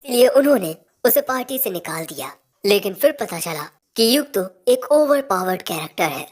इसलिए उन्होंने उसे पार्टी से निकाल दिया। लेकिन फिर पता चला कि युग तो एक ओवर पावर्ड कैरेक्टर है।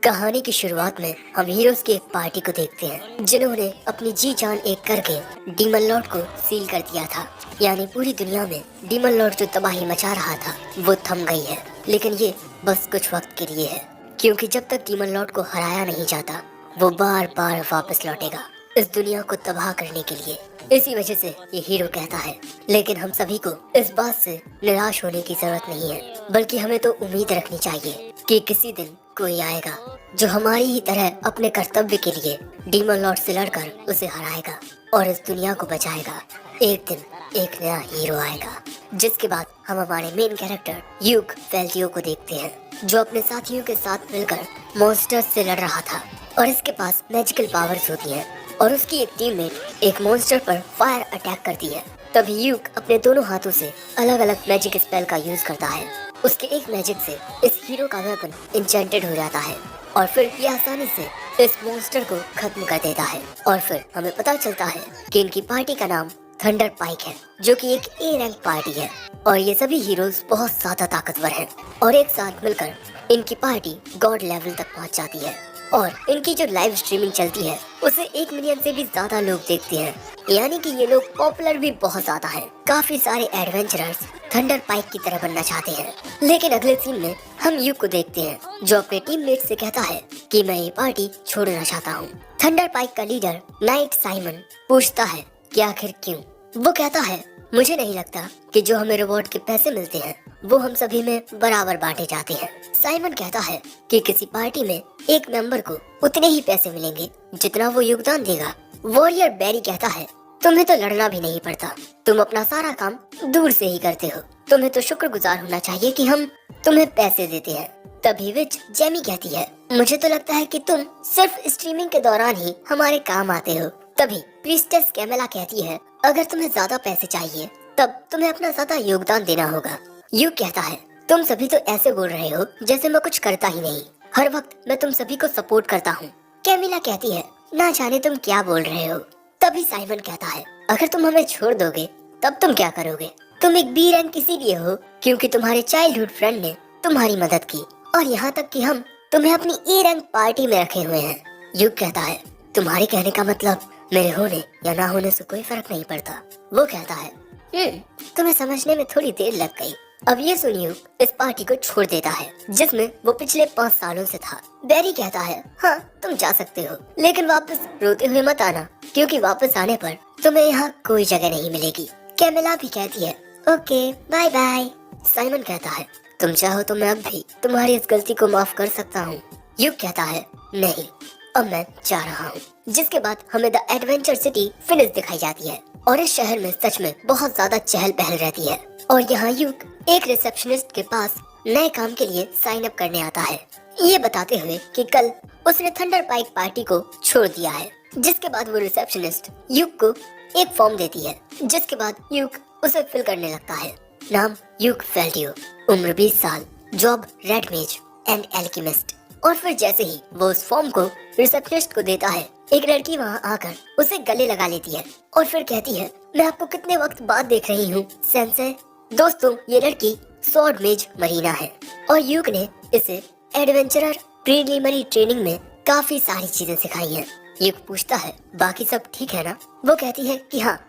कहानी की शुरुआत में हम हीरोज की एक पार्टी को देखते हैं जिन्होंने अपनी जी जान एक करके डीमन लॉर्ड को सील कर दिया था। यानी पूरी दुनिया में डीमन लॉर्ड जो तबाही मचा रहा था वो थम गई है। लेकिन ये बस कुछ वक्त के लिए है, क्योंकि जब तक डीमन लॉर्ड को हराया नहीं जाता वो बार बार वापस लौटेगा इस दुनिया को तबाह करने के लिए। इसी वजह से ये हीरो कहता है। लेकिन हम सभी को इस बात से निराश होने की जरूरत नहीं है, बल्कि हमें तो उम्मीद रखनी चाहिए कि किसी दिन कोई आएगा जो हमारी ही तरह अपने कर्तव्य के लिए डीमन लॉर्ड से लड़कर उसे हराएगा और इस दुनिया को बचाएगा। एक दिन एक नया हीरो आएगा, जिसके बाद हम हमारे मेन कैरेक्टर यूग फेल्टियो को देखते हैं, जो अपने साथियों के साथ मिलकर मॉन्स्टर्स से लड़ रहा था और इसके पास मैजिकल पावर्स होती हैं और उसकी एक टीममेट एक मॉन्स्टर पर फायर अटैक करती है। तभी यूग अपने दोनों हाथों से अलग अलग मैजिक स्पेल का यूज करता है। उसके एक मैजिक से इस हीरो का वेपन इंचेंटेड हो जाता है और फिर ये आसानी से इस मॉन्स्टर को खत्म कर देता है। और फिर हमें पता चलता है कि इनकी पार्टी का नाम थंडर पाइक है, जो कि एक ए रैंक पार्टी है और ये सभी हीरोज बहुत ज्यादा ताकतवर हैं और एक साथ मिलकर इनकी पार्टी गॉड लेवल तक पहुंच जाती है। और इनकी जो लाइव स्ट्रीमिंग चलती है उसे 1 मिलियन से भी ज्यादा लोग देखते हैं, यानी कि ये लोग पॉपुलर भी बहुत ज्यादा है। काफी सारे एडवेंचरर्स थंडर पाइक की तरह बनना चाहते हैं। लेकिन अगले सीन में हम युग को देखते हैं, जो अपने टीममेट से कहता है कि मैं ये पार्टी छोड़ना चाहता हूँ। थंडर पाइक का लीडर नाइट साइमन पूछता है कि आखिर क्यों। वो कहता है, मुझे नहीं लगता कि जो हमें रिवॉर्ड के पैसे मिलते हैं वो हम सभी में बराबर बांटे जाते हैं। साइमन कहता है कि किसी पार्टी में एक मेंबर को उतने ही पैसे मिलेंगे जितना वो योगदान देगा। वॉरियर बैरी कहता है, तुम्हें तो लड़ना भी नहीं पड़ता, तुम अपना सारा काम दूर से ही करते हो, तुम्हें तो शुक्रगुजार होना चाहिए कि हम तुम्हें पैसे देते हैं। तभी विच जेमी कहती है, मुझे तो लगता है कि तुम सिर्फ स्ट्रीमिंग के दौरान ही हमारे काम आते हो। तभी प्रीस्टेस कैमेला कहती है, अगर तुम्हें ज्यादा पैसे चाहिए तब तुम्हें अपना ज्यादा योगदान देना होगा। युग कहता है, तुम सभी तो ऐसे बोल रहे हो जैसे मैं कुछ करता ही नहीं, हर वक्त मैं तुम सभी को सपोर्ट करता हूँ। कैमिला कहती है, ना जाने तुम क्या बोल रहे हो। तभी साइमन कहता है, अगर तुम हमें छोड़ दोगे तब तुम क्या करोगे। तुम एक बी रैंक इसीलिए हो क्योंकि तुम्हारे चाइल्डहुड फ्रेंड ने तुम्हारी मदद की और यहाँ तक कि हम तुम्हें अपनी ए रैंक पार्टी में रखे हुए हैं। युग कहता है, तुम्हारे कहने का मतलब मेरे होने या ना होने से कोई फर्क नहीं पड़ता। वो कहता है, तुम्हें समझने में थोड़ी देर लग गई। अब ये सुनियो इस पार्टी को छोड़ देता है जिसमें वो पिछले 5 सालों से था। बैरी कहता है, हाँ तुम जा सकते हो, लेकिन वापस रोते हुए मत आना, क्योंकि वापस आने पर तुम्हें यहाँ कोई जगह नहीं मिलेगी। कैमिला भी कहती है, ओके बाय बाय। साइमन कहता है, तुम चाहो तो मैं अब भी तुम्हारी इस गलती को माफ कर सकता हूँ। युग कहता है, नहीं अब मैं जा रहा हूँ। जिसके बाद हमें द एडवेंचर सिटी फिनिश दिखाई जाती है और इस शहर में सच में बहुत ज्यादा चहल पहल रहती है। और यहाँ युग एक रिसेप्शनिस्ट के पास नए काम के लिए साइन अप करने आता है, ये बताते हुए कि कल उसने थंडर पाइक पार्टी को छोड़ दिया है। जिसके बाद वो रिसेप्शनिस्ट युग को एक फॉर्म देती है, जिसके बाद युग उसे फिल करने लगता है। नाम युग फेल्टियो, उम्र 20 साल, जॉब रेड मेज एंड एल्केमिस्ट। और फिर जैसे ही वो उस फॉर्म को रिसेप्शनिस्ट को देता है, एक लड़की वहाँ आकर उसे गले लगा लेती है और फिर कहती है, मैं आपको कितने वक्त बाद देख रही हूँ सेंसे। दोस्तों, ये लड़की स्वॉर्ड मेज मरीना है और युग ने इसे एडवेंचरर प्रीलिमिनरी ट्रेनिंग में काफी सारी चीजें सिखाई हैं। युग पूछता है, बाकी सब ठीक है ना। वो कहती है कि हाँ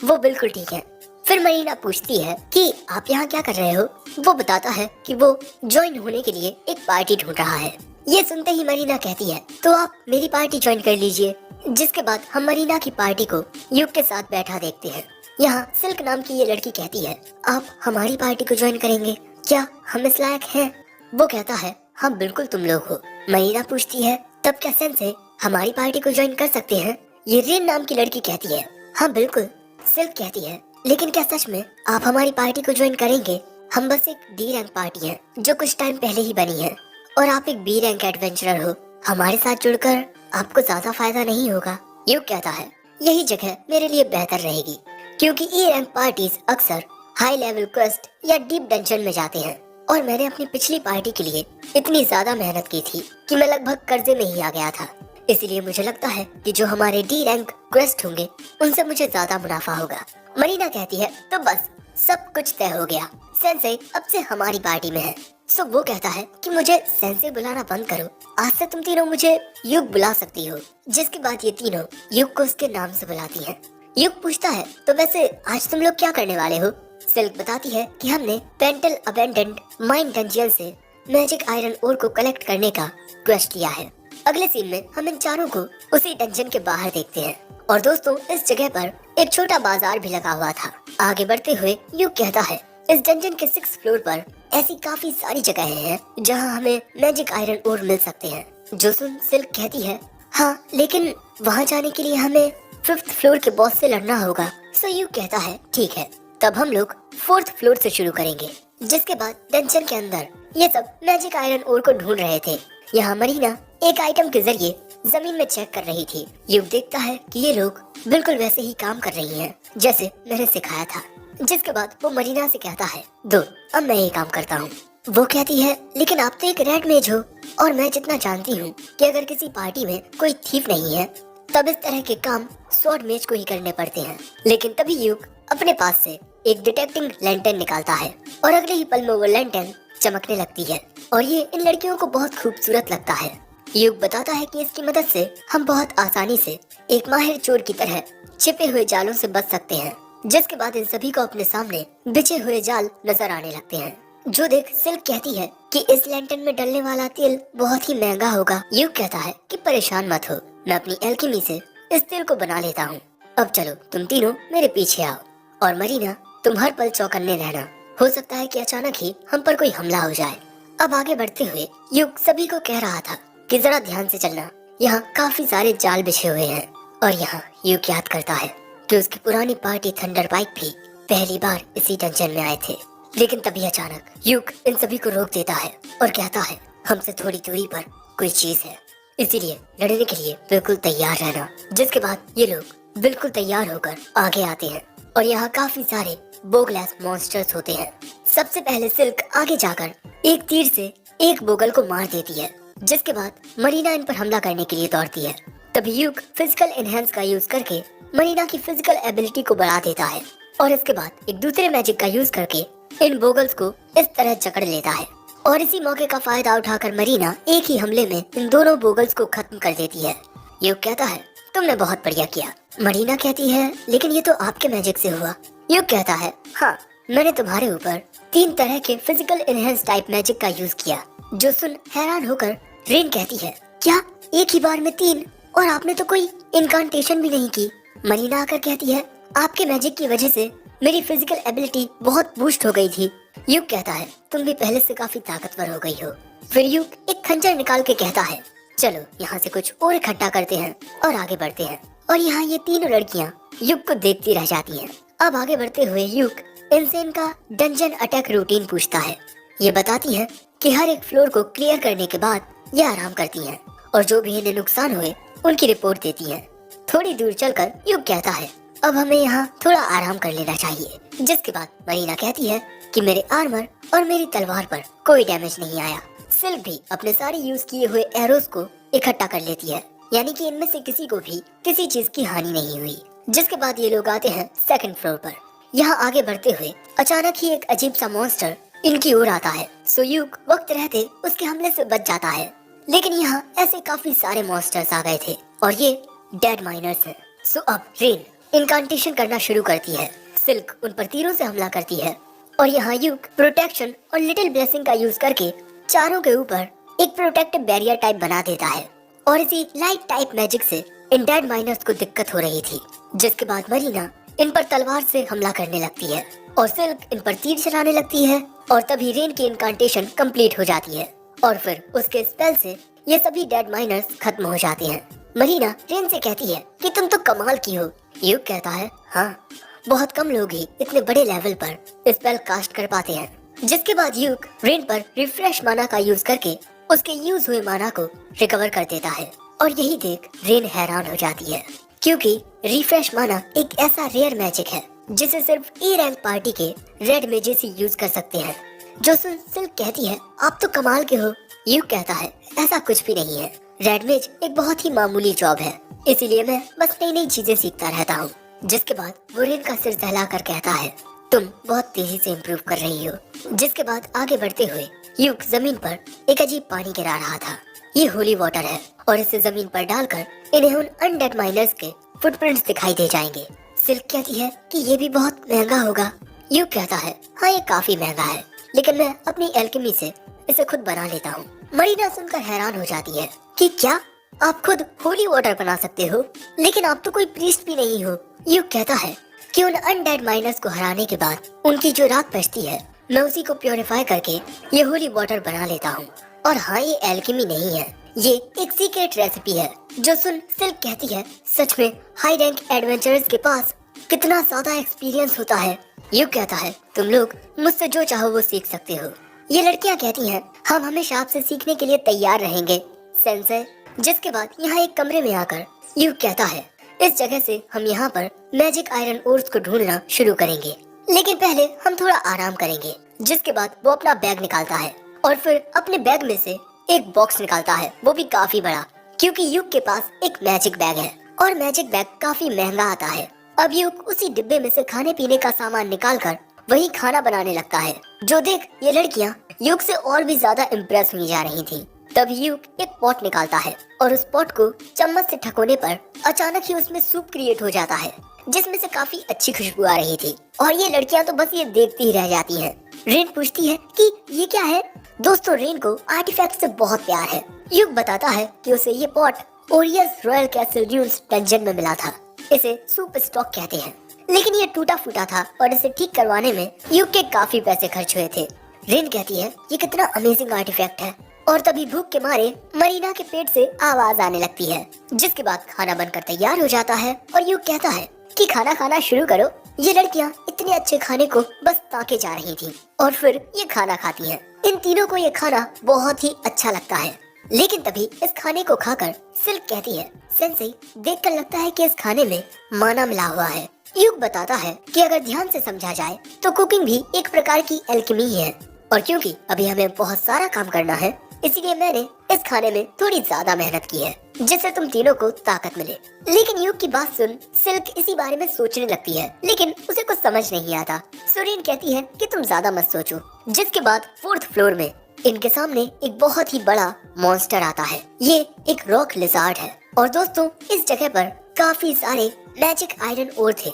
वो बिल्कुल ठीक है। फिर मरीना पूछती है कि आप यहाँ क्या कर रहे हो। वो बताता है कि वो ज्वाइन होने के लिए एक पार्टी ढूंढ रहा है। ये सुनते ही मरीना कहती है, तो आप मेरी पार्टी ज्वाइन कर लीजिए। जिसके बाद हम मरीना की पार्टी को युग के साथ बैठा देखते हैं। यहाँ सिल्क नाम की ये लड़की कहती है, आप हमारी पार्टी को ज्वाइन करेंगे, क्या हम इस लायक हैं। वो कहता है, हाँ बिल्कुल तुम लोग हो। मरीना पूछती है, तब क्या सेंसे हमारी पार्टी को ज्वाइन कर सकते हैं। ये रेन नाम की लड़की कहती है, हाँ बिल्कुल। सिल्क कहती है, लेकिन क्या सच में आप हमारी पार्टी को ज्वाइन करेंगे। हम बस एक डी रैंक पार्टी है जो कुछ टाइम पहले ही बनी है और आप एक बी रैंक एडवेंचरर हो, हमारे साथ जुड़कर आपको ज्यादा फायदा नहीं होगा। युग कहता है, यही जगह मेरे लिए बेहतर रहेगी, क्योंकि ए रैंक पार्टीज अक्सर हाई लेवल क्वेस्ट या डीप डंजन में जाते हैं और मैंने अपनी पिछली पार्टी के लिए इतनी ज्यादा मेहनत की थी कि मैं लगभग कर्जे में ही आ गया था। इसलिए मुझे लगता है कि जो हमारे डी रैंक क्वेस्ट होंगे उनसे मुझे ज्यादा मुनाफा होगा। मरीना कहती है, तो बस सब कुछ तय हो गया, सेंसे अब से हमारी पार्टी में है। सो वो कहता है कि मुझे सेंसे बुलाना बंद करो, आज से तुम तीनों मुझे युग बुला सकती हो। जिसके बाद ये तीनों युग को उसके नाम से बुलाती हैं। युग पूछता है तो वैसे आज तुम लोग क्या करने वाले हो? सिल्क बताती है कि हमने पेंटल अबेंडेंड माइन डंजियन से मैजिक आयरन ओर को कलेक्ट करने का क्वेस्ट लिया है। अगले सीन में हम इन चारों को उसी डंजन के बाहर देखते हैं और दोस्तों इस जगह पर एक छोटा बाजार भी लगा हुआ था। आगे बढ़ते हुए युग कहता है इस डंजन के 6 फ्लोर पर ऐसी काफी सारी जगहें हैं जहां हमें मैजिक आयरन ओर मिल सकते हैं। जो सुन सिल्क कहती है हाँ, लेकिन वहां जाने के लिए हमें 5th फ्लोर के बॉस से लड़ना होगा। सो युग कहता है ठीक है, तब हम लोग 4th फ्लोर से शुरू करेंगे। जिसके बाद डंजन के अंदर ये सब मैजिक आयरन ओर को ढूंढ रहे थे। यहाँ मरीना एक आइटम के जरिए जमीन में चेक कर रही थी। युग देखता है कि ये लोग बिल्कुल वैसे ही काम कर रही हैं जैसे मैंने सिखाया था। जिसके बाद वो मरीना से कहता है दो, अब मैं ये काम करता हूँ। वो कहती है लेकिन आप तो एक रेड मेज हो और मैं जितना जानती हूँ कि अगर किसी पार्टी में कोई थीफ नहीं है तब इस तरह के काम स्वॉर्ड मेज को ही करने पड़ते हैं। लेकिन तभी युग अपने पास से एक डिटेक्टिंग लैंटर्न निकालता है और अगले ही पल में वो लैंटर्न चमकने लगती है और ये इन लड़कियों को बहुत खूबसूरत लगता है। युग बताता है कि इसकी मदद से हम बहुत आसानी से एक माहिर चोर की तरह छिपे हुए जालों से बच सकते हैं। जिसके बाद इन सभी को अपने सामने बिछे हुए जाल नजर आने लगते हैं। जो देख सिल्क कहती है कि इस लैंटर्न में डलने वाला तेल बहुत ही महंगा होगा। युग कहता है कि परेशान मत हो, मैं अपनी एल्केमी से इस तेल को बना लेता हूँ। अब चलो तुम तीनों मेरे पीछे आओ और मरीना तुम हर पल चौकन्ने रहना, हो सकता है कि अचानक ही हम पर कोई हमला हो जाए। अब आगे बढ़ते हुए युग सभी को कह रहा था कि जरा ध्यान से चलना, यहाँ काफी सारे जाल बिछे हुए हैं। और यहाँ युग याद करता है कि उसकी पुरानी पार्टी थंडर बाइक भी पहली बार इसी डंजन में आए थे। लेकिन तभी अचानक युग इन सभी को रोक देता है और कहता है हमसे थोड़ी दूरी पर कोई चीज है, इसीलिए लड़ने के लिए बिल्कुल तैयार रहना। जिसके बाद ये लोग बिल्कुल तैयार होकर आगे आते हैं और यहाँ काफी सारे बोगलैस मॉन्स्टर्स होते हैं। सबसे पहले सिल्क आगे जाकर एक तीर से एक बोगल को मार देती है। जिसके बाद मरीना इन पर हमला करने के लिए दौड़ती है। तभी युग फिजिकल एनहेंस का यूज करके मरीना की फिजिकल एबिलिटी को बढ़ा देता है और इसके बाद एक दूसरे मैजिक का यूज करके इन बोगल्स को इस तरह जकड़ लेता है और इसी मौके का फायदा उठाकर मरीना एक ही हमले में इन दोनों बोगल्स को खत्म कर देती है। युग कहता है तुमने बहुत बढ़िया किया। मरीना कहती है लेकिन ये तो आपके मैजिक से हुआ। युग कहता है हाँ, मैंने तुम्हारे ऊपर 3 तरह के फिजिकल एनहेंस टाइप मैजिक का यूज किया। जो सुन हैरान होकर रेन कहती है क्या एक ही बार में 3, और आपने तो कोई इनकांटेशन भी नहीं की। मरीना आकर कहती है आपके मैजिक की वजह से मेरी फिजिकल एबिलिटी बहुत बूस्ट हो गई थी। युग कहता है तुम भी पहले से काफी ताकतवर हो गई हो। फिर युग एक खंजर निकाल के कहता है चलो यहाँ से कुछ और इकट्ठा करते हैं और आगे बढ़ते हैं। और यहाँ ये तीनों लड़कियाँ युग को देखती रह जाती हैं। अब आगे बढ़ते हुए युग इनसे इनका डंजन अटैक रूटीन पूछता है। ये बताती है कि हर एक फ्लोर को क्लियर करने के बाद ये आराम करती हैं और जो भी इन्हें नुकसान हुए उनकी रिपोर्ट देती हैं। थोड़ी दूर चलकर युग कहता है अब हमें यहाँ थोड़ा आराम कर लेना चाहिए। जिसके बाद मरीना कहती है कि मेरे आर्मर और मेरी तलवार पर कोई डैमेज नहीं आया। सिल्क भी अपने सारे यूज किए हुए एरोस को इकट्ठा कर लेती है, यानी कि इनमें से किसी को भी किसी चीज की हानि नहीं हुई। जिसके बाद ये लोग आते हैं 2nd फ्लोर पर। यहाँ आगे बढ़ते हुए अचानक ही एक अजीब सा मॉन्स्टर इनकी ओर आता है। सो युग वक्त रहते उसके हमले से बच जाता है। लेकिन यहाँ ऐसे काफी सारे मॉन्स्टर्स आ गए थे और ये डेड माइनर्स हैं। सो अब रेन इनकांटेशन करना शुरू करती है। सिल्क उन पर तीरों से हमला करती है और यहाँ युग प्रोटेक्शन और लिटिल ब्लेसिंग का यूज करके चारों के ऊपर एक प्रोटेक्टिव बैरियर टाइप बना देता है। और इसी लाइट टाइप मैजिक से इन डेड माइनर्स को दिक्कत हो रही थी। जिसके बाद मरीना इन पर तलवार से हमला करने लगती है और सिल्क इन पर तीर चलाने लगती है और तभी रेन की इनकांटेशन कंप्लीट हो जाती है और फिर उसके स्पेल से ये सभी डेड माइनर्स खत्म हो जाते हैं। मरीना रेन से कहती है कि तुम तो कमाल की हो। युग कहता है हाँ, बहुत कम लोग ही इतने बड़े लेवल पर स्पेल कास्ट कर पाते हैं। जिसके बाद युग रेन पर रिफ्रेश माना का यूज करके उसके यूज हुए माना को रिकवर कर देता है और यही देख रेन हैरान हो जाती है क्योंकि रिफ्रेश माना एक ऐसा रेयर मैजिक है जिसे सिर्फ ए रैंक पार्टी के रेड मेजेस ही यूज कर सकते हैं। जो सिल्क कहती है आप तो कमाल के हो। युग कहता है ऐसा कुछ भी नहीं है, रेड मेज एक बहुत ही मामूली जॉब है, इसीलिए मैं बस नई नई चीजें सीखता रहता हूँ। जिसके बाद वो रेन का सिर सहला कर कहता है तुम बहुत तेजी से इम्प्रूव कर रही हो। जिसके बाद आगे बढ़ते हुए यूक जमीन पर एक अजीब पानी गिरा रहा था। ये होली वाटर है और इसे जमीन पर डालकर इन्हें उन अनडेड माइनर्स के फुटप्रिंट्स दिखाई दे जाएंगे। सिल्क कहती है कि ये भी बहुत महंगा होगा। यूक कहता है हाँ ये काफी महंगा है, लेकिन मैं अपनी एल्केमी से इसे खुद बना लेता हूँ। मरीना सुनकर हैरान हो जाती है कि क्या आप खुद होली वाटर बना सकते हो? लेकिन आप तो कोई प्रीस्ट भी नहीं हो। यूक कहता है कि उन अनडेड माइनर्स को हराने के बाद उनकी जो रात बचती है मैं उसी को प्योरीफाई करके ये होली वाटर बना लेता हूँ। और हाँ ये एल्केमी नहीं है, ये एक सीक्रेट रेसिपी है जो सुन सिल्क कहती है सच में हाई रैंक एडवेंचरर्स के पास कितना ज्यादा एक्सपीरियंस होता है। यूक कहता है तुम लोग मुझसे जो चाहो वो सीख सकते हो। ये लड़कियां कहती हैं हम हमेशा आपसे सीखने के लिए तैयार रहेंगे सेंसर। जिसके बाद यहाँ एक कमरे में आकर यूक कहता है इस जगह से हम यहाँ पर मैजिक आयरन ओर्स को ढूंढना शुरू करेंगे, लेकिन पहले हम थोड़ा आराम करेंगे। जिसके बाद वो अपना बैग निकालता है और फिर अपने बैग में से एक बॉक्स निकालता है, वो भी काफी बड़ा, क्योंकि यूक के पास एक मैजिक बैग है और मैजिक बैग काफी महंगा आता है। अब यूक उसी डिब्बे में से खाने पीने का सामान निकालकर वही खाना बनाने लगता है, जो देख ये लड़कियां यूक से और भी ज्यादा इम्प्रेस हुई जा रही थी। तब यूक एक पॉट निकालता है और उस पॉट को चम्मच से ठकोने पर अचानक ही उसमें सूप क्रिएट हो जाता है, जिसमें से काफी अच्छी खुशबू आ रही थी। और ये लड़कियां तो बस ये देखती ही रह जाती हैं। रेन पूछती है कि ये क्या है? दोस्तों रेन को आर्टिफैक्ट से बहुत प्यार है। यूक बताता है कि उसे ये pot Orius royal castle dunes dungeon में मिला था। इसे सूप स्टॉक कहते हैं, लेकिन ये टूटा फूटा था और इसे ठीक करवाने में यूक के काफी पैसे खर्च हुए थे। रेन कहती है ये कितना अमेजिंग आर्टिफैक्ट है। और तभी भूख के मारे मरीना के पेट से आवाज आने लगती है। जिसके बाद खाना बनकर तैयार हो जाता है और यूक कहता है कि खाना खाना शुरू करो। ये लड़कियां इतने अच्छे खाने को बस ताके जा रही थी और फिर ये खाना खाती हैं। इन तीनों को ये खाना बहुत ही अच्छा लगता है, लेकिन तभी इस खाने को खाकर सिल्क कहती है सेंसेई देखकर लगता है कि इस खाने में माना मिला हुआ है। यूक बताता है कि अगर ध्यान से समझा जाए तो कुकिंग भी एक प्रकार की एल्केमी ही है, और क्योंकि अभी हमें बहुत सारा काम करना है इसलिए मैंने इस खाने में थोड़ी ज्यादा मेहनत की है, जिससे तुम तीनों को ताकत मिले। लेकिन यूक की बात सुन सिल्क इसी बारे में सोचने लगती है, लेकिन उसे कुछ समझ नहीं आता। सुरीन कहती है कि तुम ज्यादा मत सोचो। जिसके बाद 4th फ्लोर में इनके सामने एक बहुत ही बड़ा मॉन्स्टर आता है। ये एक रॉक लिजार्ड है और दोस्तों इस जगह पर काफी सारे मैजिक आयरन ओर थे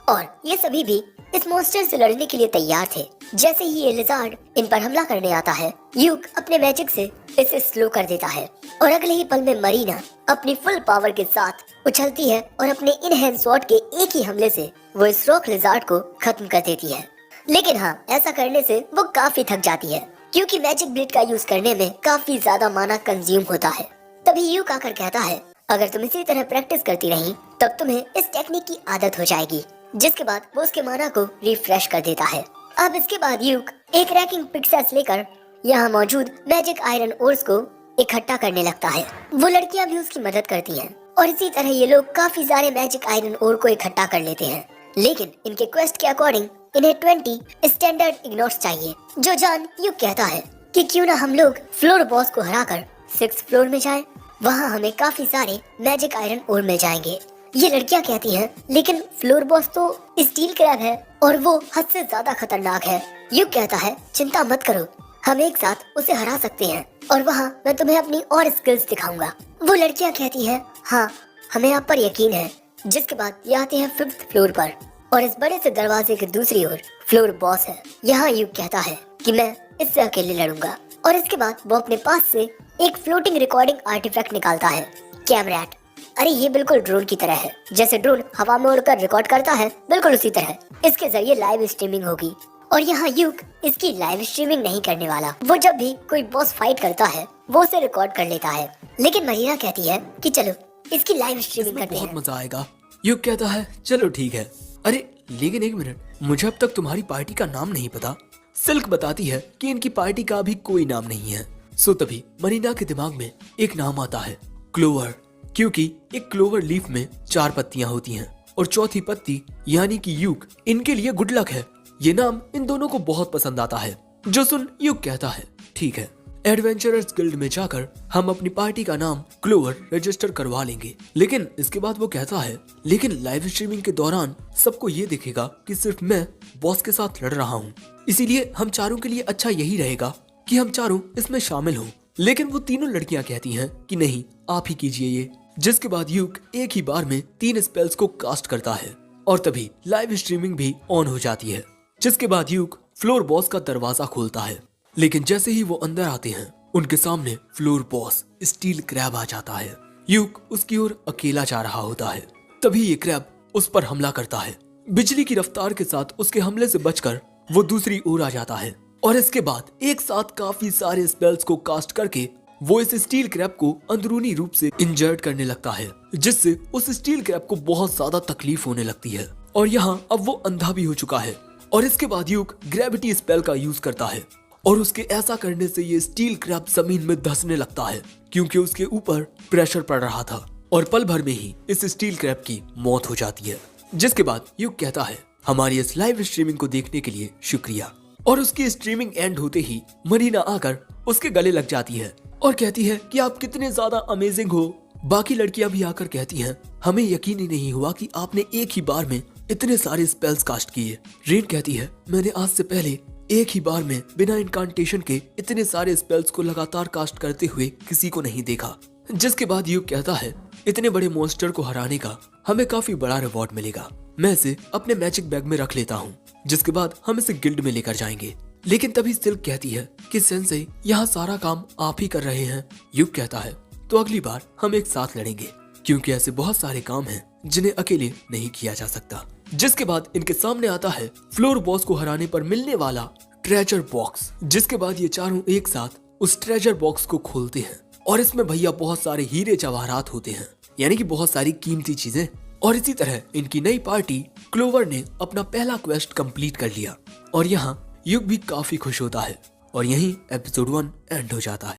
और ये सभी भी इस मॉन्स्टर से लड़ने के लिए तैयार थे। जैसे ही ये लिजार्ड इन पर हमला करने आता है यूक अपने मैजिक से इसे स्लो कर देता है और अगले ही पल में मरीना अपनी फुल पावर के साथ उछलती है और अपने इन हैंड स्वॉर्ड के एक ही हमले से वो इस रॉक लिजार्ड को खत्म कर देती है। लेकिन हाँ ऐसा करने से वो काफी थक जाती है, क्योंकि मैजिक ब्लेड का यूज करने में काफी ज्यादा माना कंज्यूम होता है। तभी यूक आकर कहता है अगर तुम इसी तरह प्रैक्टिस करती रही तब तुम्हें इस टेक्निक की आदत हो जाएगी। जिसके बाद वो उसके माना को रिफ्रेश कर देता है। अब इसके बाद यूक एक रैकिंग पिक्सेस लेकर यहाँ मौजूद मैजिक आयरन ओर्स को इकट्ठा करने लगता है। वो लड़कियां भी उसकी मदद करती हैं और इसी तरह ये लोग काफी सारे मैजिक आयरन ओर को इकट्ठा कर लेते हैं। लेकिन इनके क्वेस्ट के अकॉर्डिंग इन्हें 20 स्टैंडर्ड इग्नोर्स चाहिए। जो जान यूक कहता है कि क्यों ना हम लोग फ्लोर बॉस को हराकर 6th फ्लोर में जाएं, वहाँ हमें काफी सारे मैजिक आयरन ओर मिल जाएंगे। ये लड़कियां कहती हैं लेकिन फ्लोर बॉस तो स्टील क्रैब है और वो हद से ज्यादा खतरनाक है। यूक कहता है चिंता मत करो, हम एक साथ उसे हरा सकते हैं और वहाँ मैं तुम्हें अपनी और स्किल्स दिखाऊंगा। वो लड़कियां कहती हैं हाँ हमें आप पर यकीन है। जिसके बाद ये आते हैं 5th फ्लोर पर और इस बड़े से दरवाजे के दूसरी ओर फ्लोर बॉस है। यहाँ यूक कहता है कि मैं इससे अकेले लड़ूंगा और इसके बाद वो अपने पास से एक फ्लोटिंग रिकॉर्डिंग आर्टिफैक्ट निकालता है, कैमरैट। अरे ये बिल्कुल ड्रोन की तरह है, जैसे ड्रोन हवा में उड़कर रिकॉर्ड करता है बिल्कुल उसी तरह इसके जरिए लाइव स्ट्रीमिंग होगी। और यहाँ यूक इसकी लाइव स्ट्रीमिंग नहीं करने वाला, वो जब भी कोई बॉस फाइट करता है वो उसे रिकॉर्ड कर लेता है। लेकिन मरीना कहती है कि चलो इसकी लाइव स्ट्रीमिंग करते हैं, बहुत मजा आएगा। यूक कहता है चलो ठीक है। अरे लेकिन एक मिनट, मुझे अब तक तुम्हारी पार्टी का नाम नहीं पता। सिल्क बताती है कि इनकी पार्टी का अभी कोई नाम नहीं है। सो तभी मरीना के दिमाग में एक नाम आता है, क्लोवर, क्योंकि एक क्लोवर लीफ में 4 पत्तियां होती हैं और चौथी पत्ती यानी कि यूक इनके लिए गुड लक है। ये नाम इन दोनों को बहुत पसंद आता है। जो सुन यूक कहता है ठीक है, एडवेंचरर्स गिल्ड में जाकर हम अपनी पार्टी का नाम क्लोवर रजिस्टर करवा लेंगे। लेकिन इसके बाद वो कहता है, लेकिन लाइव स्ट्रीमिंग के दौरान सबको ये दिखेगा कि सिर्फ मैं बॉस के साथ लड़ रहा हूँ, इसीलिए हम चारों के लिए अच्छा यही रहेगा कि हम चारों इसमें शामिल हों। लेकिन वो तीनों लड़कियां कहती हैं कि नहीं, आप ही कीजिए ये। जिसके बाद यूक एक ही बार में 3 स्पेल्स को कास्ट करता है और तभी लाइव स्ट्रीमिंग भी ऑन हो जाती है। जिसके बाद यूक फ्लोर बॉस का दरवाजा खोलता है, लेकिन जैसे ही वो अंदर आते हैं उनके सामने फ्लोर बॉस स्टील क्रैब आ जाता है। यूक उसकी ओर अकेला जा रहा होता है, तभी ये क्रैब उस पर हमला करता है। बिजली की रफ्तार के साथ उसके हमले से बचकर वो दूसरी ओर आ जाता है और इसके बाद एक साथ काफी सारे स्पेल्स को कास्ट करके वो इस स्टील क्रैब को अंदरूनी रूप से इंजर्ड करने लगता है, जिससे उस स्टील क्रैब को बहुत ज्यादा तकलीफ होने लगती है और यहाँ अब वो अंधा भी हो चुका है। और इसके बाद यूक ग्रेविटी स्पेल का यूज करता है और उसके ऐसा करने से ये स्टील क्रैब जमीन में धंसने लगता है, क्योंकि उसके ऊपर प्रेशर पड़ रहा था और पल भर में ही इस स्टील क्रैब की मौत हो जाती है। जिसके बाद यूक कहता है, हमारी इस लाइव स्ट्रीमिंग को देखने के लिए शुक्रिया। और उसकी स्ट्रीमिंग एंड होते ही मरीना आकर उसके गले लग जाती है और कहती है कि आप कितने ज्यादा अमेजिंग हो। बाकी लड़कियां भी आकर कहती हैं, हमें यकीन ही नहीं हुआ कि आपने एक ही बार में इतने सारे स्पेल्स कास्ट किए। रेन कहती है, मैंने आज से पहले एक ही बार में बिना इनकांटेशन के इतने सारे स्पेल्स को लगातार कास्ट करते हुए किसी को नहीं देखा। जिसके बाद यूक कहता है, इतने बड़े मॉन्स्टर को हराने का हमें काफी बड़ा रिवॉर्ड मिलेगा, मैं इसे अपने मैजिक बैग में रख लेता हूँ। जिसके बाद हम इसे गिल्ड में लेकर जाएंगे। लेकिन तभी सिल्क कहती है कि सेंसेई, यहाँ सारा काम आप ही कर रहे हैं। यूक कहता है, तो अगली बार हम एक साथ लड़ेंगे, क्योंकि ऐसे बहुत सारे काम हैं जिन्हें अकेले नहीं किया जा सकता। जिसके बाद इनके सामने आता है फ्लोर बॉस को हराने पर मिलने वाला ट्रेजर बॉक्स। जिसके बाद ये चारों एक साथ उस ट्रेजर बॉक्स को खोलते हैं और इसमें भैया बहुत सारे हीरे जवाहरात होते हैं, यानी कि बहुत सारी कीमती चीजें। और इसी तरह इनकी नई पार्टी क्लोवर ने अपना पहला क्वेस्ट कंप्लीट कर लिया और यहाँ युग भी काफी खुश होता है और यहीं एपिसोड 1 एंड हो जाता है।